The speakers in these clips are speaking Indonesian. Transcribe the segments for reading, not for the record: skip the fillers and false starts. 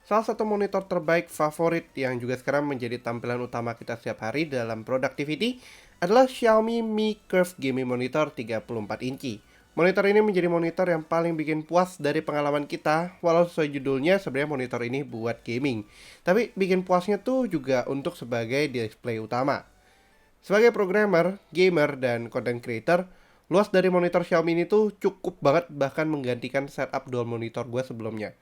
salah satu monitor terbaik favorit yang juga sekarang menjadi tampilan utama kita setiap hari dalam productivity adalah Xiaomi Mi Curve Gaming Monitor 34 inci. Monitor ini menjadi monitor yang paling bikin puas dari pengalaman kita, walau sesuai judulnya sebenarnya monitor ini buat gaming. Tapi bikin puasnya tuh juga untuk sebagai display utama. Sebagai programmer, gamer, dan content creator, luas dari monitor Xiaomi ini tuh cukup banget bahkan menggantikan setup dual monitor gue sebelumnya.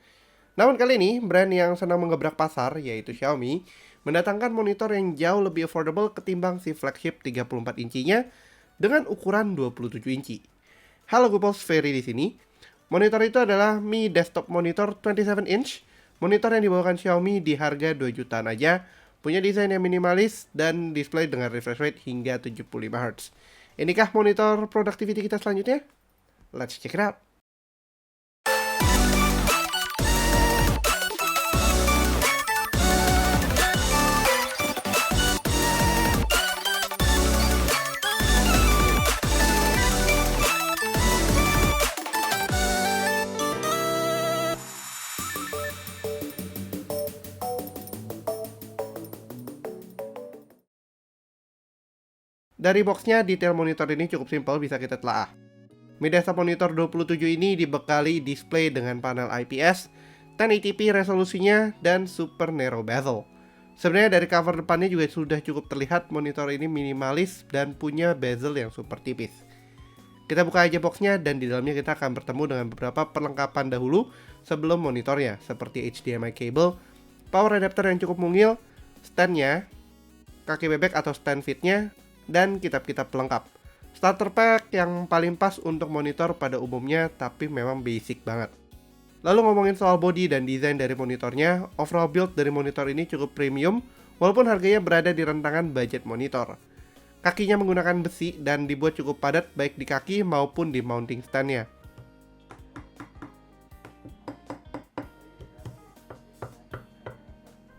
Namun kali ini, brand yang senang mengebrak pasar, yaitu Xiaomi, mendatangkan monitor yang jauh lebih affordable ketimbang si flagship 34 incinya dengan ukuran 27 inci. Halo Gupals, Ferry di sini. Monitor itu adalah Mi Desktop Monitor 27 inch, monitor yang dibawakan Xiaomi di harga 2 jutaan aja, punya desain yang minimalis dan display dengan refresh rate hingga 75 Hz. Inikah monitor productivity kita selanjutnya? Let's check it out. Dari boxnya, detail monitor ini cukup simpel bisa kita telaah. Mi Desktop Monitor 27 ini dibekali display dengan panel IPS, 1080p resolusinya, dan super narrow bezel. Sebenarnya dari cover depannya juga sudah cukup terlihat monitor ini minimalis dan punya bezel yang super tipis. Kita buka aja boxnya dan di dalamnya kita akan bertemu dengan beberapa perlengkapan dahulu sebelum monitornya, seperti HDMI cable, power adapter yang cukup mungil, standnya, kaki bebek atau stand fitnya, dan kitab-kitab pelengkap. Starter pack yang paling pas untuk monitor pada umumnya, tapi memang basic banget. Lalu ngomongin soal body dan desain dari monitornya, overall build dari monitor ini cukup premium, walaupun harganya berada di rentangan budget monitor. Kakinya menggunakan besi dan dibuat cukup padat baik di kaki maupun di mounting stand-nya.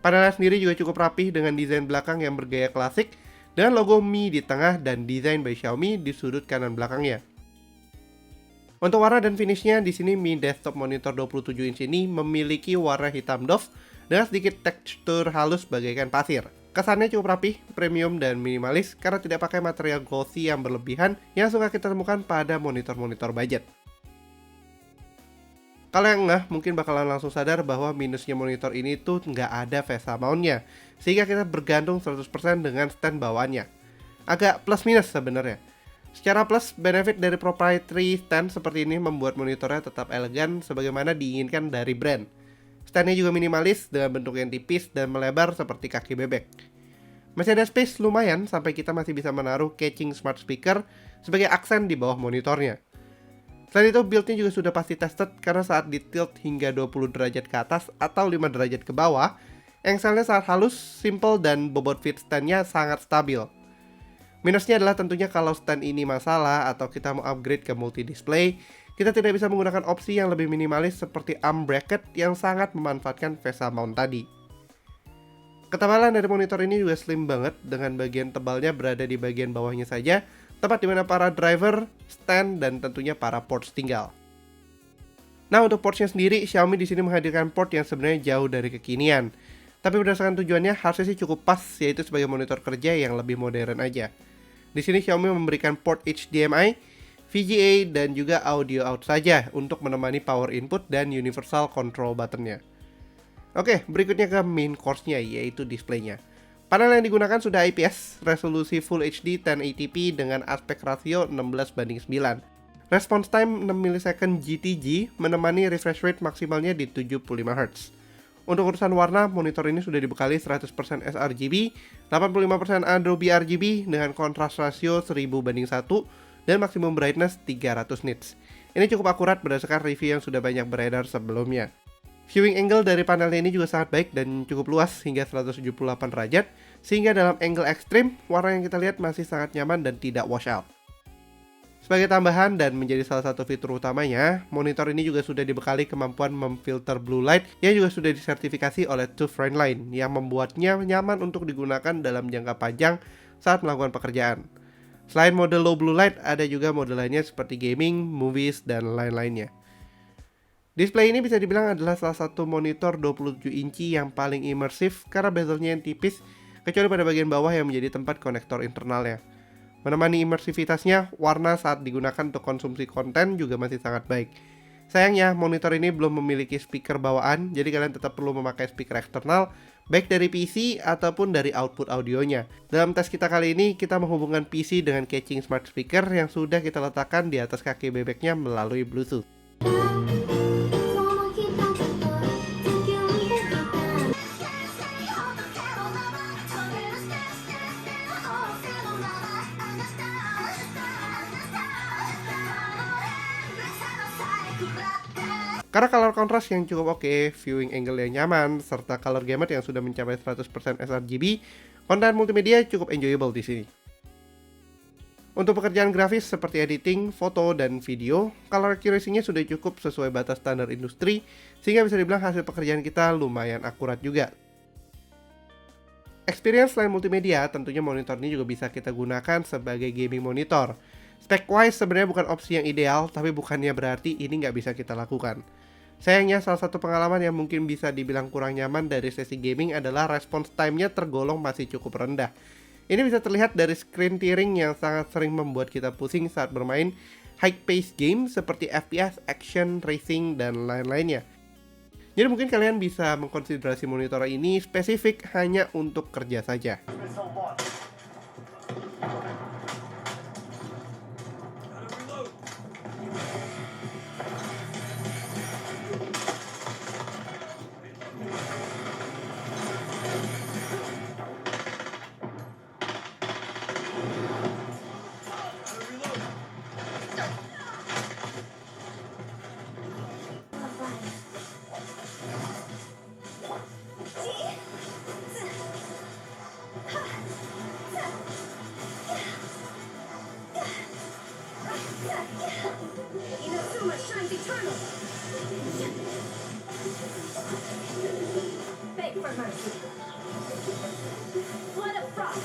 Panelnya sendiri juga cukup rapih dengan desain belakang yang bergaya klasik, dengan logo Mi di tengah dan desain by Xiaomi di sudut kanan belakangnya. Untuk warna dan finishnya, di sini Mi Desktop Monitor 27 inch ini memiliki warna hitam doff dengan sedikit tekstur halus bagaikan pasir. Kesannya cukup rapih, premium, dan minimalis karena tidak pakai material glossy yang berlebihan yang suka kita temukan pada monitor-monitor budget. Kalau yang enggak, mungkin bakalan langsung sadar bahwa minusnya monitor ini tuh nggak ada VESA mount-nya, sehingga kita bergantung 100% dengan stand bawaannya. Agak plus minus sebenarnya. Secara plus, benefit dari proprietary stand seperti ini membuat monitornya tetap elegan sebagaimana diinginkan dari brand. Standnya juga minimalis dengan bentuk yang tipis dan melebar seperti kaki bebek. Masih ada space lumayan sampai kita masih bisa menaruh catching smart speaker sebagai aksen di bawah monitornya. Selain itu, build-nya juga sudah pasti tested karena saat di tilt hingga 20 derajat ke atas atau 5 derajat ke bawah, engselnya sangat halus, simple, dan bobot fit stand-nya sangat stabil. Minusnya adalah tentunya kalau stand ini masalah atau kita mau upgrade ke multi-display, kita tidak bisa menggunakan opsi yang lebih minimalis seperti arm bracket yang sangat memanfaatkan VESA mount tadi. Ketebalan dari monitor ini juga slim banget dengan bagian tebalnya berada di bagian bawahnya saja, tepat di mana para driver, stand, dan tentunya para ports tinggal. Nah, untuk portsnya sendiri, Xiaomi di sini menghadirkan port yang sebenarnya jauh dari kekinian. Tapi berdasarkan tujuannya, harusnya sih cukup pas, yaitu sebagai monitor kerja yang lebih modern aja. Di sini Xiaomi memberikan port HDMI, VGA, dan juga audio out saja untuk menemani power input dan universal control buttonnya. Oke, berikutnya ke main course-nya, yaitu displaynya. Panel yang digunakan sudah IPS, resolusi Full HD 1080p dengan aspek rasio 16:9. Response time 6 ms GTG menemani refresh rate maksimalnya di 75 Hz. Untuk urusan warna, monitor ini sudah dibekali 100% sRGB, 85% Adobe RGB dengan kontras rasio 1000:1 dan maksimum brightness 300 nits. Ini cukup akurat berdasarkan review yang sudah banyak beredar sebelumnya. Viewing angle dari panelnya ini juga sangat baik dan cukup luas hingga 178 derajat, sehingga dalam angle ekstrim, warna yang kita lihat masih sangat nyaman dan tidak wash out. Sebagai tambahan dan menjadi salah satu fitur utamanya, monitor ini juga sudah dibekali kemampuan memfilter blue light yang juga sudah disertifikasi oleh TÜV Rheinland yang membuatnya nyaman untuk digunakan dalam jangka panjang saat melakukan pekerjaan. Selain mode low blue light, ada juga mode lainnya seperti gaming, movies, dan lain-lainnya. Display ini bisa dibilang adalah salah satu monitor 27 inci yang paling imersif karena bezelnya yang tipis, kecuali pada bagian bawah yang menjadi tempat konektor internalnya. Menemani imersivitasnya, warna saat digunakan untuk konsumsi konten juga masih sangat baik. Sayangnya, monitor ini belum memiliki speaker bawaan, jadi kalian tetap perlu memakai speaker eksternal, baik dari PC ataupun dari output audionya. Dalam tes kita kali ini, kita menghubungkan PC dengan catching smart speaker yang sudah kita letakkan di atas kaki bebeknya melalui Bluetooth. Karena color contrast yang cukup oke, viewing angle yang nyaman, serta color gamut yang sudah mencapai 100% sRGB, konten multimedia cukup enjoyable di sini. Untuk pekerjaan grafis seperti editing, foto, dan video, color accuracy-nya sudah cukup sesuai batas standar industri, sehingga bisa dibilang hasil pekerjaan kita lumayan akurat juga. Experience selain multimedia, tentunya monitor ini juga bisa kita gunakan sebagai gaming monitor. Spec-wise sebenarnya bukan opsi yang ideal, tapi bukannya berarti ini nggak bisa kita lakukan. Sayangnya, salah satu pengalaman yang mungkin bisa dibilang kurang nyaman dari sesi gaming adalah response time-nya tergolong masih cukup rendah. Ini bisa terlihat dari screen tearing yang sangat sering membuat kita pusing saat bermain high-paced game seperti FPS, action, racing, dan lain-lainnya. Jadi mungkin kalian bisa mengkonsiderasi monitor ini spesifik hanya untuk kerja saja. Beg for mercy. Flood of frost.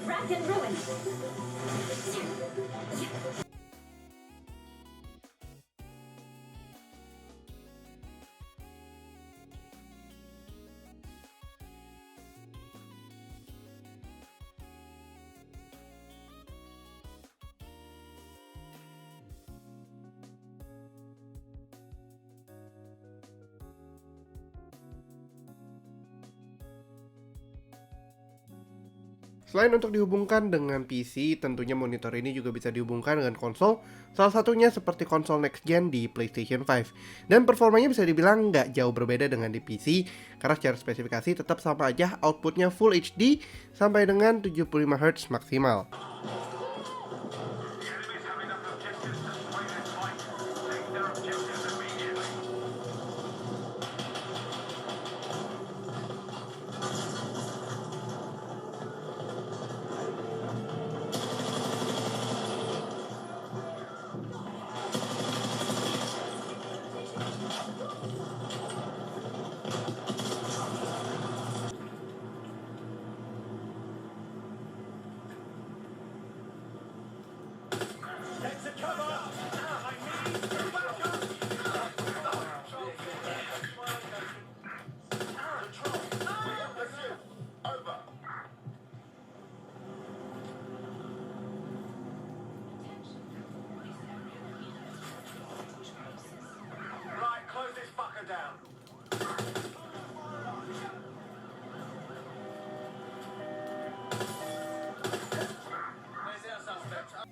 Rack and ruin. Selain untuk dihubungkan dengan PC, tentunya monitor ini juga bisa dihubungkan dengan konsol, salah satunya seperti konsol next gen di PlayStation 5. Dan performanya bisa dibilang nggak jauh berbeda dengan di PC, karena secara spesifikasi tetap sama aja outputnya Full HD sampai dengan 75Hz maksimal.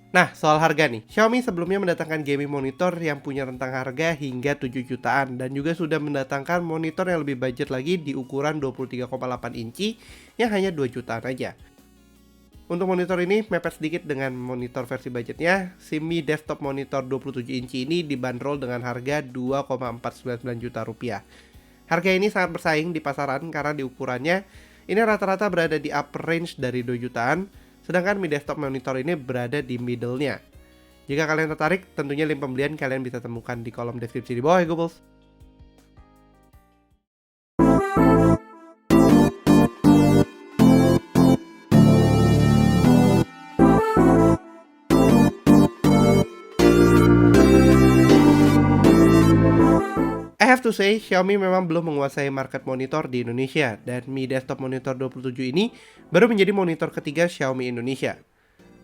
Nah, soal harga nih, Xiaomi sebelumnya mendatangkan gaming monitor yang punya rentang harga hingga 7 jutaan dan juga sudah mendatangkan monitor yang lebih budget lagi di ukuran 23,8 inci yang hanya 2 jutaan aja. Untuk monitor ini mepet sedikit dengan monitor versi budgetnya, si Mi Desktop Monitor 27 inci ini dibanderol dengan harga 2,499 juta rupiah. Harga ini sangat bersaing di pasaran karena di ukurannya ini rata-rata berada di upper range dari 2 jutaan, sedangkan Mi Desktop Monitor ini berada di middle-nya. Jika kalian tertarik, tentunya link pembelian kalian bisa temukan di kolom deskripsi di bawah ya Gobles. have to say, Xiaomi memang belum menguasai market monitor di Indonesia, dan Mi Desktop Monitor 27 ini baru menjadi monitor ketiga Xiaomi Indonesia.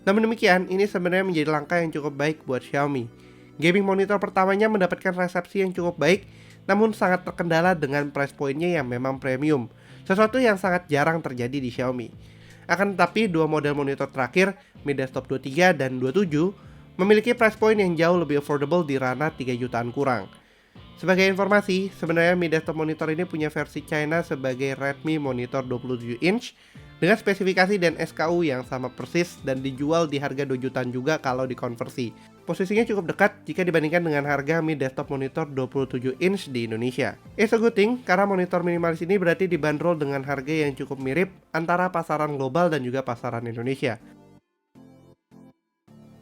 Namun demikian, ini sebenarnya menjadi langkah yang cukup baik buat Xiaomi. Gaming monitor pertamanya mendapatkan resepsi yang cukup baik, namun sangat terkendala dengan price point-nya yang memang premium, sesuatu yang sangat jarang terjadi di Xiaomi. Akan tetapi, dua model monitor terakhir, Mi Desktop 23 dan 27, memiliki price point yang jauh lebih affordable di ranah 3 jutaan kurang. Sebagai informasi, sebenarnya Mi Desktop Monitor ini punya versi China sebagai Redmi Monitor 27 inch dengan spesifikasi dan SKU yang sama persis dan dijual di harga 2 jutaan juga kalau dikonversi. Posisinya cukup dekat jika dibandingkan dengan harga Mi Desktop Monitor 27 inch di Indonesia. It's a good thing karena monitor minimalis ini berarti dibanderol dengan harga yang cukup mirip antara pasaran global dan juga pasaran Indonesia.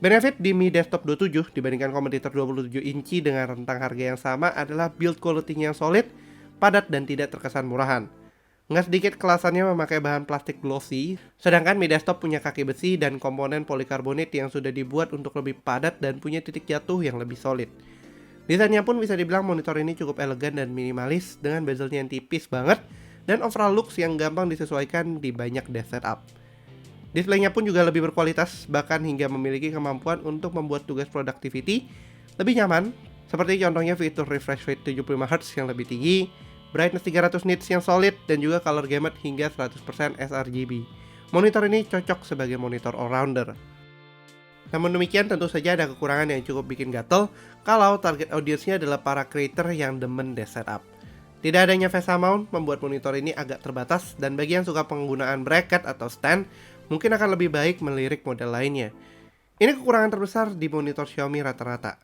Benefit di Mi Desktop 27 dibandingkan kompetitor 27 inci dengan rentang harga yang sama adalah build quality-nya yang solid, padat, dan tidak terkesan murahan. Nggak sedikit kelasannya memakai bahan plastik glossy, sedangkan Mi Desktop punya kaki besi dan komponen polikarbonat yang sudah dibuat untuk lebih padat dan punya titik jatuh yang lebih solid. Desainnya pun bisa dibilang monitor ini cukup elegan dan minimalis dengan bezelnya yang tipis banget dan overall looks yang gampang disesuaikan di banyak desk setup. Displaynya pun juga lebih berkualitas, bahkan hingga memiliki kemampuan untuk membuat tugas productivity lebih nyaman, seperti contohnya fitur refresh rate 75Hz yang lebih tinggi, brightness 300 nits yang solid, dan juga color gamut hingga 100% sRGB. Monitor ini cocok sebagai monitor all-rounder. Namun demikian tentu saja ada kekurangan yang cukup bikin gatel kalau target audiensnya adalah para creator yang demen desk setup. Tidak adanya VESA mount membuat monitor ini agak terbatas, dan bagi yang suka penggunaan bracket atau stand, mungkin akan lebih baik melirik model lainnya. Ini kekurangan terbesar di monitor Xiaomi rata-rata.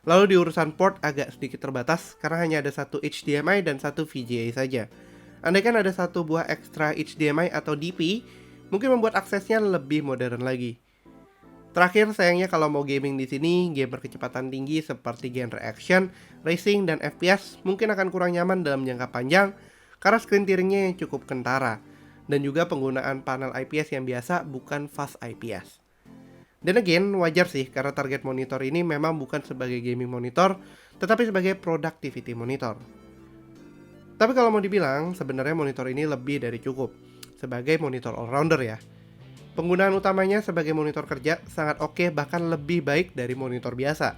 Lalu di urusan port agak sedikit terbatas karena hanya ada satu HDMI dan satu VGA saja. Andaikan ada satu buah ekstra HDMI atau DP, mungkin membuat aksesnya lebih modern lagi. Terakhir, sayangnya kalau mau gaming di sini, game berkecepatan tinggi seperti genre action, racing, dan FPS mungkin akan kurang nyaman dalam jangka panjang karena screen tearingnya yang cukup kentara. Dan juga penggunaan panel IPS yang biasa bukan fast IPS. Dan again, wajar sih karena target monitor ini memang bukan sebagai gaming monitor, tetapi sebagai productivity monitor. Tapi kalau mau dibilang, sebenarnya monitor ini lebih dari cukup sebagai monitor all-rounder ya. Penggunaan utamanya sebagai monitor kerja sangat oke, bahkan lebih baik dari monitor biasa.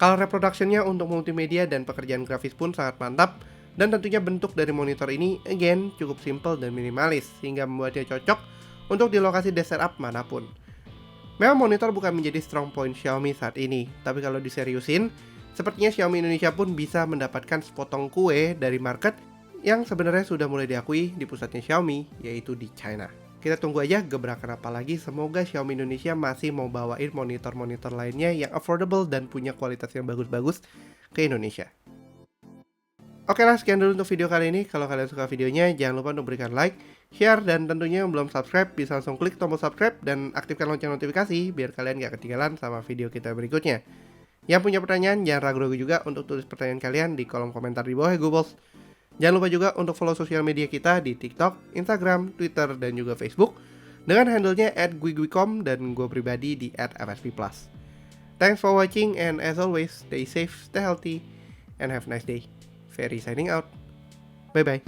Color reproduction-nya untuk multimedia dan pekerjaan grafis pun sangat mantap. Dan tentunya bentuk dari monitor ini, again, cukup simple dan minimalis, sehingga membuatnya cocok untuk di lokasi desk setup manapun. Memang monitor bukan menjadi strong point Xiaomi saat ini, tapi kalau diseriusin, sepertinya Xiaomi Indonesia pun bisa mendapatkan sepotong kue dari market yang sebenarnya sudah mulai diakui di pusatnya Xiaomi, yaitu di China. Kita tunggu aja gebrakan apa lagi, semoga Xiaomi Indonesia masih mau bawain monitor-monitor lainnya yang affordable dan punya kualitas yang bagus-bagus ke Indonesia. Oke lah, sekian dulu untuk video kali ini. Kalau kalian suka videonya, jangan lupa untuk berikan like, share, dan tentunya yang belum subscribe bisa langsung klik tombol subscribe dan aktifkan lonceng notifikasi biar kalian gak ketinggalan sama video kita berikutnya. Yang punya pertanyaan, jangan ragu-ragu juga untuk tulis pertanyaan kalian di kolom komentar di bawah ya Googles. Jangan lupa juga untuk follow sosial media kita di TikTok, Instagram, Twitter, dan juga Facebook dengan handle-nya @guiguicom dan gue pribadi di @fsp+. Thanks for watching and as always, stay safe, stay healthy, and have a nice day. Ferry signing out. Bye-bye.